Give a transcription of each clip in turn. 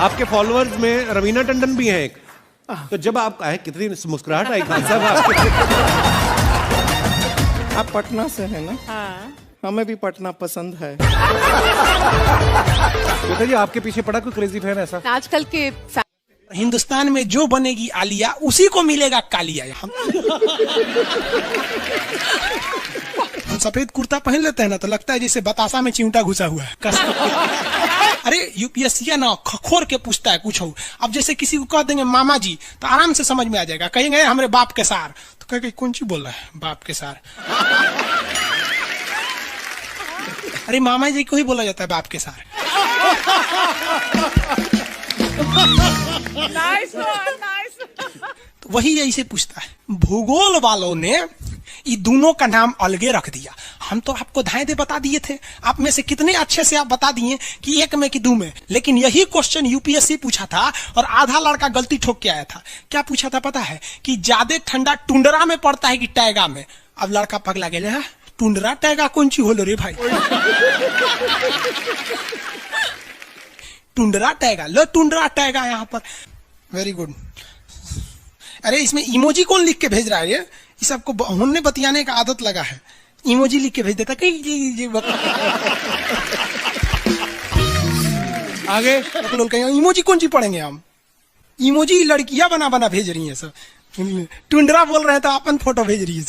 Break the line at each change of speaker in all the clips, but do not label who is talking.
आपके फॉलोअर्स में रवीना टंडन भी हैं एक, तो जब आप आए कितनी मुस्कुराहट आई खान साहब आपके।
आप पटना से हैं ना?
हाँ।
हमें भी पटना पसंद है।
बेटा जी आपके पीछे पड़ा कोई क्रेजी फैन ऐसा?
आजकल के
हिंदुस्तान में जो बनेगी आलिया उसी को मिलेगा कालिया। हम सफेद कुर्ता पहन लेते हैं ना तो लगता है जैसे बतासा में चिमटा घुसा हुआ है। अरे यूपीएससी ना खोर के पूछता है कुछ हो। अब जैसे किसी को कह देंगे मामा जी तो आराम से समझ में आ जाएगा। कहेंगे हमारे बाप के सार तो कहेंगे कौन सी बोल रहा है बाप के सार। अरे मामा जी को ही बोला जाता है बाप के सार।
नाइस।
तो वही ऐसे पूछता है। भूगोल वालों ने ये दोनों का नाम अलगे रख दिया। हम तो आपको धाए दे बता दिए थे। आप में से कितने अच्छे से आप बता दिए कि एक में कि दो में। लेकिन यही क्वेश्चन यूपीएससी पूछा था और आधा लड़का गलती ठोक के आया था। क्या पूछा था पता है? कि ज्यादा ठंडा टुंडरा में पड़ता है कि टैगा में। अब लड़का पगला गया है। टुंडरा टैगा कौन सी होलो रे भाई? टुंडरा टैगा लो, टुंडरा टैगा यहाँ पर। Very good. अरे इसमें इमोजी कौन लिख के भेज रहा है? ये सबको हमने बतियाने का आदत लगा है। इमोजी लिख के भेज देता कहीं
आगे
लोग कहेंगे इमोजी कौन सी पढ़ेंगे हम? इमोजी लड़कियां बना बना भेज रही है सब। टुंडरा बोल रहे हैं तो अपन फोटो भेज रही है।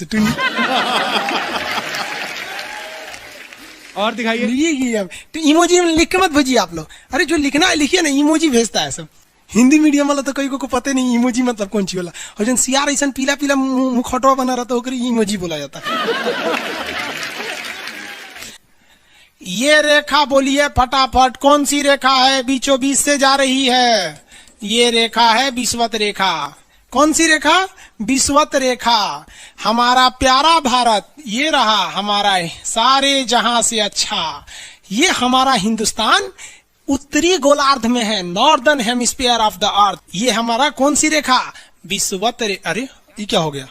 और दिखाइए।
ये तो इमोजी लिख के मत भेजिए आप लोग। अरे जो लिखना है लिखिए ना, इमोजी भेजता है सब। हिंदी मीडियम वाला तो कई को पता नहीं इमोजी मतलब कौन सी वाला। और जन सियार ऐसा पीला पीला मुखौटवा बना रहता है इमोजी बोला जाता है। ये रेखा बोलिए फटाफट, कौन सी रेखा है बीचों बीच से जा रही है? ये रेखा है विषुवत रेखा। कौन सी रेखा? विषुवत रेखा। हमारा प्यारा भारत ये रहा हमारा सारे जहां से अच्छा। ये हमारा हिंदुस्तान उत्तरी गोलार्ध में है, northern hemisphere of the earth. ये हमारा कौन सी रेखा? विषुवत रेखा। अरे ये क्या हो गया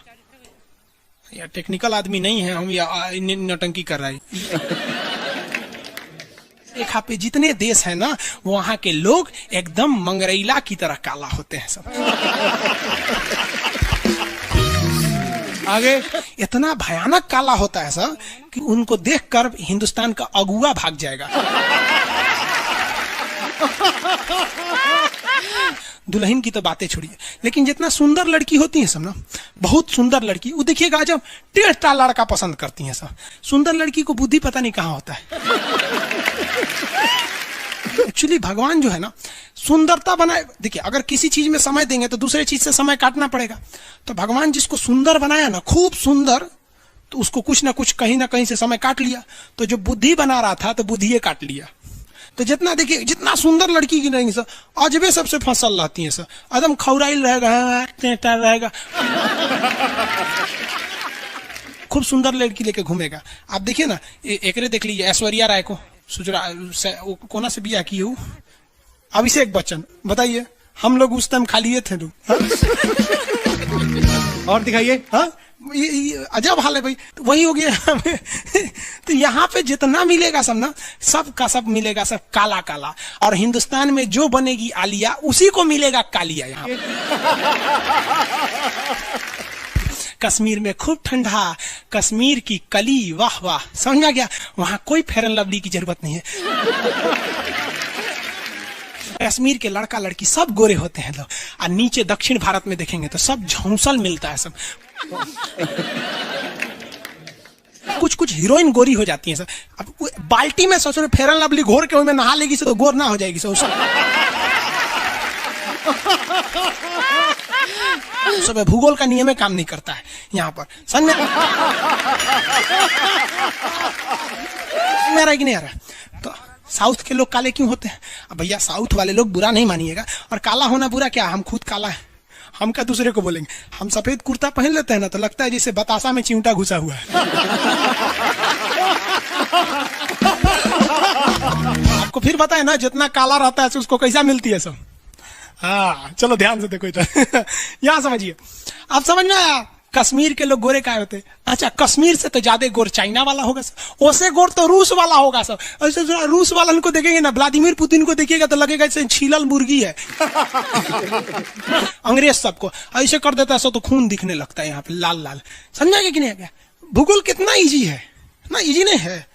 यार? टेक्निकल आदमी नहीं है हम, या नौटंकी कर रहा है। रेखा पे जितने देश है ना वहां के लोग एकदम मंगरैला की तरह काला होते हैं सब।
आगे
इतना भयानक काला होता है सब कि उनको देखकर हिंदुस्तान का अगुआ भाग जाएगा। दुल्हन की तो बातें छोड़िए, लेकिन जितना सुंदर लड़की होती है सब ना, बहुत सुंदर लड़की, वो देखिएगा जब टेढ़ा लड़का पसंद करती है सब। सुंदर लड़की को बुद्धि पता नहीं कहाँ होता है। एक्चुअली भगवान जो है ना सुंदरता बनाए। देखिए अगर किसी चीज में समय देंगे तो दूसरे चीज से समय काटना पड़ेगा। तो भगवान जिसको सुंदर बनाया ना, खूब सुंदर, तो उसको कुछ ना कुछ कहीं ना कहीं से समय काट लिया। तो जो बुद्धि बना रहा था तो बुद्धि काट लिया। तो जितना देखिए जितना सुंदर लड़की की रहेंगी सर, अजबे सबसे फसल रहती है सर, एकदम खौराइल रहेगा, खूब सुंदर लड़की लेके घूमेगा। आप देखिए ना, एकरे देख लीजिए ऐश्वर्या राय को, कोना से बिया की हो, अभिषेक बच्चन। बताइए हम लोग उस टाइम खाली थे लोग।
और दिखाइए।
हाँ अजब हाल है भाई। तो वही हो गया। तो यहाँ पे जितना मिलेगा सब ना, सब का सब मिलेगा सब काला काला। और हिंदुस्तान में जो बनेगी आलिया उसी को मिलेगा कालिया। यहाँ कश्मीर में खूब ठंडा, कश्मीर की कली, वाह वाह, समझ आ गया। वहां कोई फेयर एंड लवली की जरूरत नहीं है। कश्मीर के लड़का लड़की सब गोरे होते हैं लोग। और नीचे दक्षिण भारत में देखेंगे तो सब झौंसल मिलता है सब। कुछ कुछ हीरोइन गोरी हो जाती हैं सर। अब बाल्टी में सोचो फेयर एंड लवली घोर के में नहा लेगी तो गोर ना हो जाएगी सर। सब भूगोल का नियम काम नहीं करता है यहाँ पर। समझ में आ रहा कि नहीं आ रहा? तो साउथ के लोग काले क्यों होते हैं? अब भैया साउथ वाले लोग बुरा नहीं मानिएगा। और काला होना बुरा क्या? हम खुद काला है, हम क्या दूसरे को बोलेंगे? हम सफेद कुर्ता पहन लेते हैं ना तो लगता है जैसे बतासा में चिमटा घुसा हुआ है। आपको फिर पता है ना जितना काला रहता है उसको कैसा मिलती है सब। हाँ चलो ध्यान से देखो इधर। यहाँ समझिए, आप समझ में आया? कश्मीर के लोग गोरे काहे होते हैं? अच्छा, कश्मीर से तो ज्यादा गोर चाइना वाला होगा सर, उससे गोर तो रूस वाला होगा सर। ऐसे रूस वाला को देखेंगे ना, व्लादिमीर पुतिन को देखिएगा तो लगेगा जैसे छीलल मुर्गी है। अंग्रेज सबको ऐसे कर देता है सो तो खून दिखने लगता है यहाँ पे लाल लाल। समझा कि नहीं? भूगोल कितना इजी है ना? इजी नहीं है,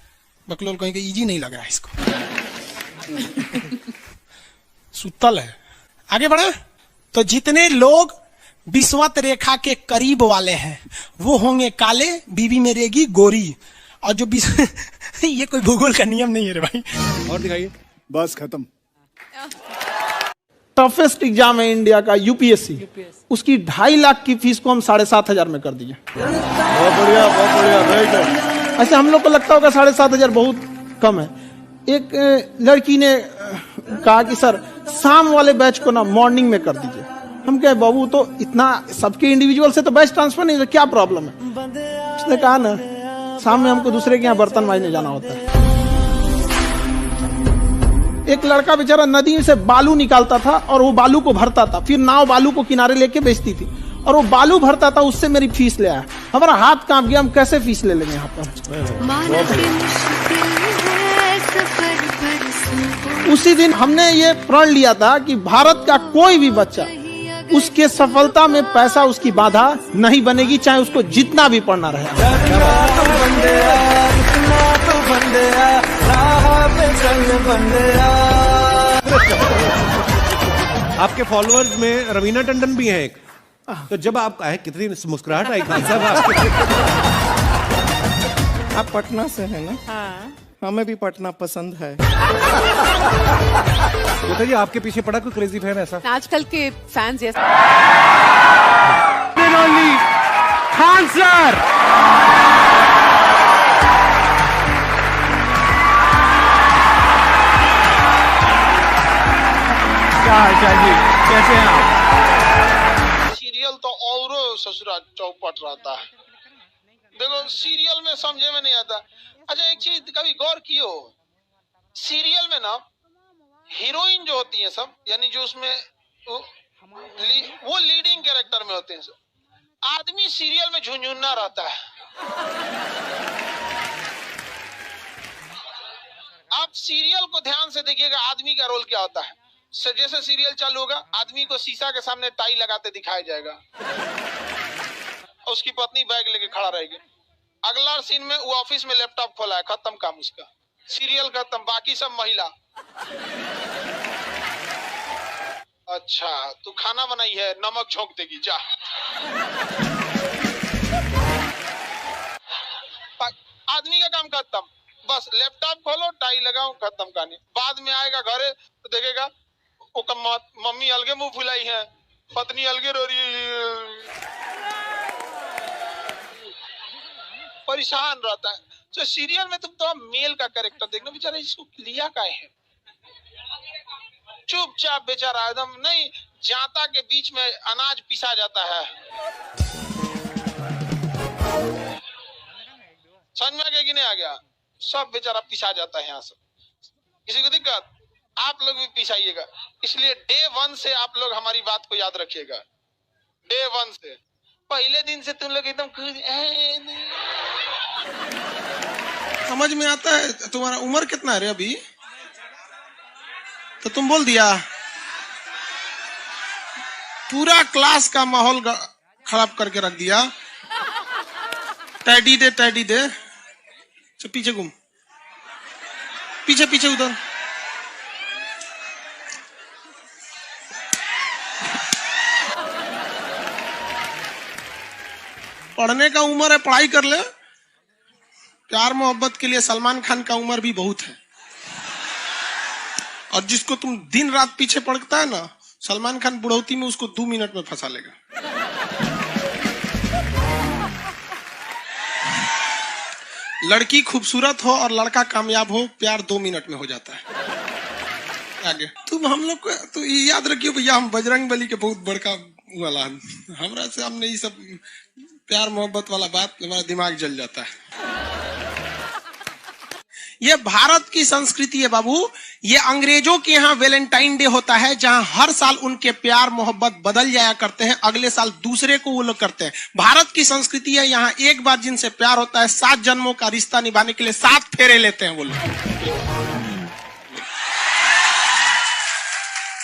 बकलोल कहेंगे इजी नहीं लग रहा है इसको। सुतल है। आगे बढ़े तो जितने लोग विषुवत रेखा के करीब वाले हैं वो होंगे काले, बीवी में रहेगी गोरी। और जो ये कोई भूगोल का नियम नहीं है रे भाई।
और दिखाइए।
बस खत्म।
टफेस्ट एग्जाम है इंडिया का, यूपीएससी। उसकी 2.5 लाख की फीस को हम 7,500 में कर दिए।
बहुत बढ़िया, बहुत बढ़िया, राइट है।
ऐसे हम लोग को लगता होगा 7,500 बहुत कम है। एक लड़की ने कहा कि सर शाम वाले बैच को ना मॉर्निंग में कर दीजिए। हम कहे बाबू तो इतना सबके इंडिविजुअल से तो बैच ट्रांसफर नहीं, क्या प्रॉब्लम है? उसने कहा ना शाम में हमको दूसरे के यहाँ बर्तन मांजने जाना होता है। एक लड़का बेचारा नदी से बालू निकालता था और वो बालू को भरता था, फिर नाव बालू को किनारे लेके बेचती थी और वो बालू भरता था, उससे मेरी फीस ले आया। हमारा हाथ कांप गया, हम कैसे फीस ले लेंगे यहाँ पर? उसी दिन हमने ये प्रण लिया था कि भारत का कोई भी बच्चा उसके सफलता में पैसा उसकी बाधा नहीं बनेगी, चाहे उसको जितना भी पढ़ना रहे।
आपके फॉलोअर्स में रवीना टंडन भी हैं एक। तो जब आप आए कितनी मुस्कुराहट आई खान साहब आपके।
आप पटना से हैं ना?
हाँ।
हमें भी पटना पसंद है।
बताइए आपके पीछे पड़ा कोई क्रेजी फैन ऐसा?
आजकल के फैंस ये
खान सर। क्या हाल जी, कैसे हैं आप?
सीरियल तो और ससुरा चौपट रहता है। देखो सीरियल में समझे में नहीं आता। अच्छा एक चीज कभी गौर किए हो, सीरियल में ना हीरोइन जो होती है सब, यानी जो उसमें वो लीडिंग कैरेक्टर में होते हैं सब, आदमी सीरियल में झुंझुन्ना रहता है। आप सीरियल को ध्यान से देखिएगा, आदमी का रोल क्या होता है। जैसे सीरियल चालू होगा, आदमी को शीशा के सामने टाई लगाते दिखाया जाएगा, उसकी पत्नी बैग लेके खड़ा रहेगी। अगला सीन में वो ऑफिस में लैपटॉप खोला है, खत्म काम उसका, सीरियल खत्म, बाकी सब महिला। अच्छा तू खाना बनाई है, नमक झोंक देगी जा। आदमी का काम खत्म, बस लैपटॉप खोलो, टाई लगाओ, खत्म कहानी। बाद में आएगा घरे तो देखेगा वो मम्मी अलगे मुंह फुलाई है, पत्नी अलगे रो रही है, परेशान रहता है। तो सीरियल में तुम तो मेल का कैरेक्टर देखना, बेचारा इसको लिया क्या है, चुपचाप बेचारा एकदम नहीं, जाता के बीच में अनाज पिसा जाता है। समझ में आ गया कि नहीं आ गया? सब बेचारा पिसा जाता है यहाँ से। किसी को दिक्कत? आप लोग भी पिसाइएगा। इसलिए डे 1 से आप लोग हमारी बात को याद रखिएगा। डे 1 से पहले दिन से तुम लोग एकदम
समझ में आता है। तुम्हारा उम्र कितना है रे अभी? तो तुम बोल दिया। पूरा क्लास का माहौल खराब करके रख दिया। टैडी दे, टैडी दे। चल पीछे घूम, पीछे पीछे उधर। पढ़ने का उम्र है, पढ़ाई कर ले। प्यार मोहब्बत के लिए सलमान खान का उम्र भी बहुत है। और जिसको तुम दिन रात पीछे पड़ता है ना, सलमान खान बुढ़ौती में उसको 2 मिनट में फंसा लेगा। लड़की खूबसूरत हो और लड़का कामयाब हो, प्यार 2 मिनट में हो जाता है। आगे तुम हम लोग को तो याद रखियो भैया, हम बजरंग बली के बहुत बड़का वाला, हमरा से हमने ये सब प्यार मोहब्बत वाला बात, हमारा दिमाग जल जाता है। ये भारत की संस्कृति है बाबू। ये अंग्रेजों के यहाँ वैलेंटाइन डे होता है, जहां हर साल उनके प्यार मोहब्बत बदल जाया करते हैं, अगले साल दूसरे को वो लोग करते हैं। भारत की संस्कृति है, यहाँ एक बार जिनसे प्यार होता है 7 जन्मों का रिश्ता निभाने के लिए 7 फेरे लेते हैं वो लोग।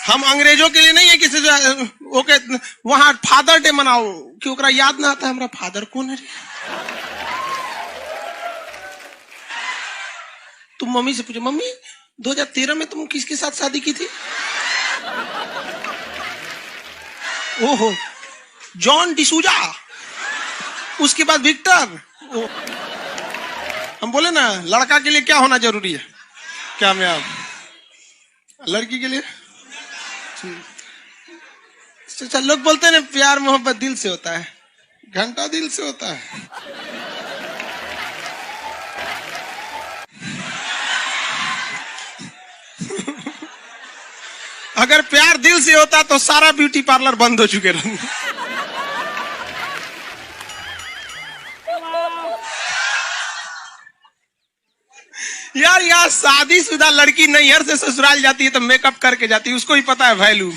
हम अंग्रेजों के लिए नहीं है किसी ओके वहां फादर डे मनाओ कि ओकरा याद ना आता है हमारा फादर कौन है। तुम मम्मी से पूछो, मम्मी 2013 में तुम किसके साथ शादी की थी? ओहो, जॉन डिसूजा, उसके बाद विक्टर। हम बोले ना लड़का के लिए क्या होना जरूरी है, क्या मैं आप लड़की के लिए लोग बोलते हैं ना प्यार मोहब्बत दिल से होता है, घंटा दिल से होता है। अगर प्यार दिल से होता तो सारा ब्यूटी पार्लर बंद हो चुके रहते। यार यार शादीशुदा लड़की नैहर से ससुराल जाती है तो मेकअप करके जाती है, उसको ही पता है वैल्यू।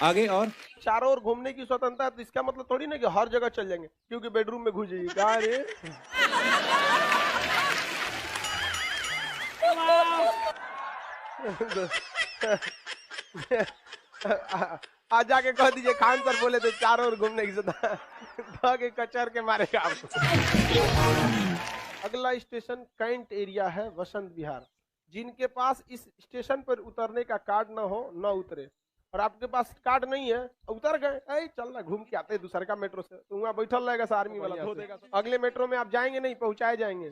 आगे और
चारों ओर घूमने की स्वतंत्रता है, तो इसका मतलब थोड़ी ना कि हर जगह चल जाएंगे क्योंकि बेडरूम में घुस जाइए। क्या रे आज जाके कह दीजिए खान सर बोले थे चारों ओर घूमने की स्वतंत्रता के कचर के मारेगा आपको। अगला स्टेशन कैंट एरिया है, वसंत विहार। जिनके पास इस स्टेशन पर उतरने का कार्ड ना हो न उतरे, और आपके पास कार्ड नहीं है उतर गए, चल ना घूम के आते दूसरे का मेट्रो से, तो वहाँ बैठल रहेगा सा आर्मी वाला धो देगा। अगले मेट्रो में आप जाएंगे नहीं, पहुंचाए जाएंगे।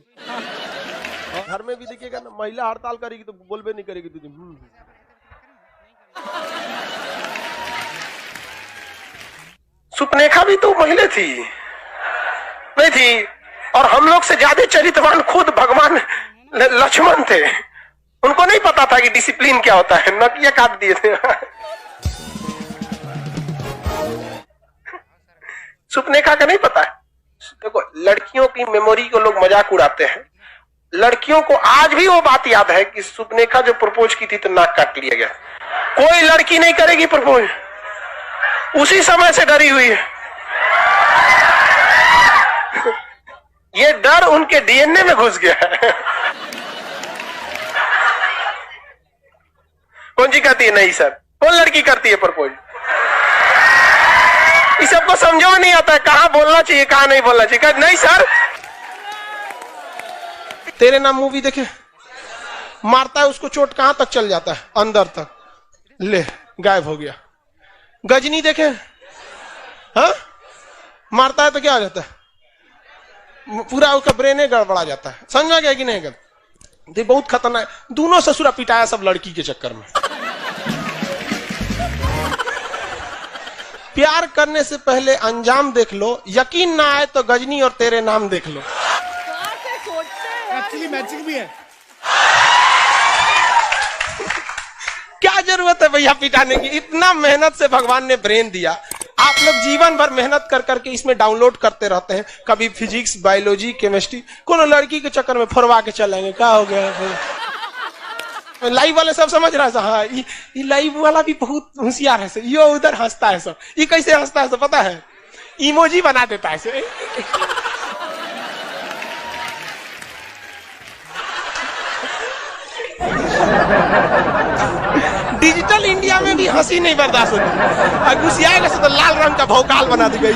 घर में भी देखिएगा ना, महिला हड़ताल करेगी तो बोलबे नहीं करेगी तुझे। सुपनेखा भी तो महिला थी नहीं थी, और हम लोग से ज्यादा चरित्रवान खुद भगवान लक्ष्मण थे। उनको नहीं पता था कि डिसिप्लिन क्या होता है, नकिया काट दिए थे। सुपनेखा का नहीं पता है। देखो लड़कियों की मेमोरी को लोग मजाक उड़ाते हैं, लड़कियों को आज भी वो बात याद है कि सुपनेखा जो प्रपोज की थी तो नाक काट लिया गया। कोई लड़की नहीं करेगी प्रपोज, उसी समय से डरी हुई है। ये डर उनके डीएनए में घुस गया है। कौन सी कहती है नहीं सर, कौन लड़की करती है प्रपोज? इस सबको समझो में नहीं आता है कहां बोलना चाहिए कहां नहीं बोलना चाहिए। नहीं सर, तेरे नाम मूवी देखे, मारता है उसको चोट कहां तक चल जाता है, अंदर तक, ले गायब हो गया। गजनी देखे, हाँ मारता है तो क्या हो जाता है, पूरा उसका ब्रेन गड़बड़ा जाता है। समझ में गया कि नहीं? गया बहुत खतरनाक। दोनों ससुरा पिटाया सब लड़की के चक्कर में। प्यार करने से पहले अंजाम देख लो, यकीन ना आए तो गजनी और तेरे नाम देख लो।
एक्चुअली मैचिंग भी है।
क्या जरूरत है भैया पिटाने की? इतना मेहनत से भगवान ने ब्रेन दिया, आप लोग जीवन भर मेहनत कर करके इसमें डाउनलोड करते रहते हैं, कभी फिजिक्स, बायोलॉजी, केमिस्ट्री। कोनो लड़की के चक्कर में फरवा के चलेंगे, क्या हो गया? लाइव वाले सब समझ रहा है, हाँ ये लाइव वाला भी बहुत होशियार है, ये उधर हंसता है सब। ये कैसे हंसता है सब पता है? इमोजी बना देता है से। डिजिटल इंडिया में भी हंसी नहीं बर्दाश्त होती, गुस्सियाएगा तो लाल रंग का भौकाल बना दी गई।